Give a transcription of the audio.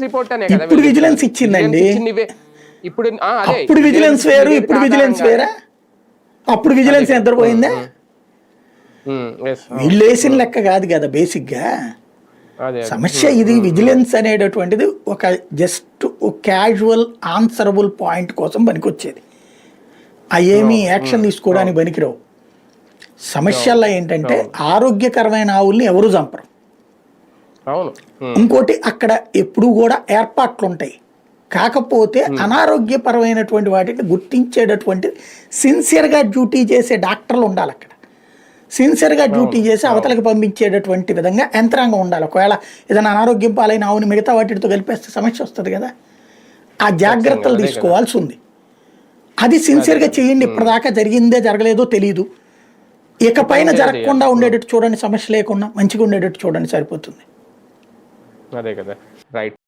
Report అనే కదా ఇప్పుడు విజిలెన్స్ ఇచ్చిందండి. ఇప్పుడు అప్పుడు విజిలెన్స్ వేరు, ఇప్పుడు విజిలెన్స్ వేరా? అప్పుడు విజిలెన్స్ ఎంత పోయిందా? వీళ్ళు వేసిన లెక్క కాదు కదా బేసిక్ గా సమస్య. ఇది విజిలెన్స్ అనేటటువంటిది ఒక జస్ట్ క్యాజువల్ ఆన్సరబుల్ పాయింట్ కోసం పనికొచ్చేది. ఏమీ యాక్షన్ తీసుకోవడానికి పనికిరావు. సమస్యల్లో ఏంటంటే ఆరోగ్యకరమైన ఆవుల్ని ఎవరు చంపరు. ఇంకోటి అక్కడ ఎప్పుడు కూడా ఏర్పాట్లు ఉంటాయి. కాకపోతే అనారోగ్యపరమైనటువంటి వాటిని గుర్తించేటటువంటి సిన్సియర్గా డ్యూటీ చేసే డాక్టర్లు ఉండాలి. అక్కడ సిన్సియర్గా డ్యూటీ చేసి అవతలకి పంపించేటటువంటి విధంగా యంత్రాంగం ఉండాలి. ఒకవేళ ఏదైనా అనారోగ్యం పాలైన ఆవుని మిగతా వాటితో కలిపేస్తే సమస్య వస్తుంది కదా. ఆ జాగ్రత్తలు తీసుకోవాల్సి ఉంది. అది సిన్సియర్గా చేయండి. ఇప్పటిదాకా జరిగిందే జరగలేదో తెలియదు. ఇకపైన జరగకుండా ఉండేటట్టు చూడండి, సమస్య లేకుండా మంచిగా ఉండేటట్టు చూడండి, సరిపోతుంది. అదే కదా రైట్.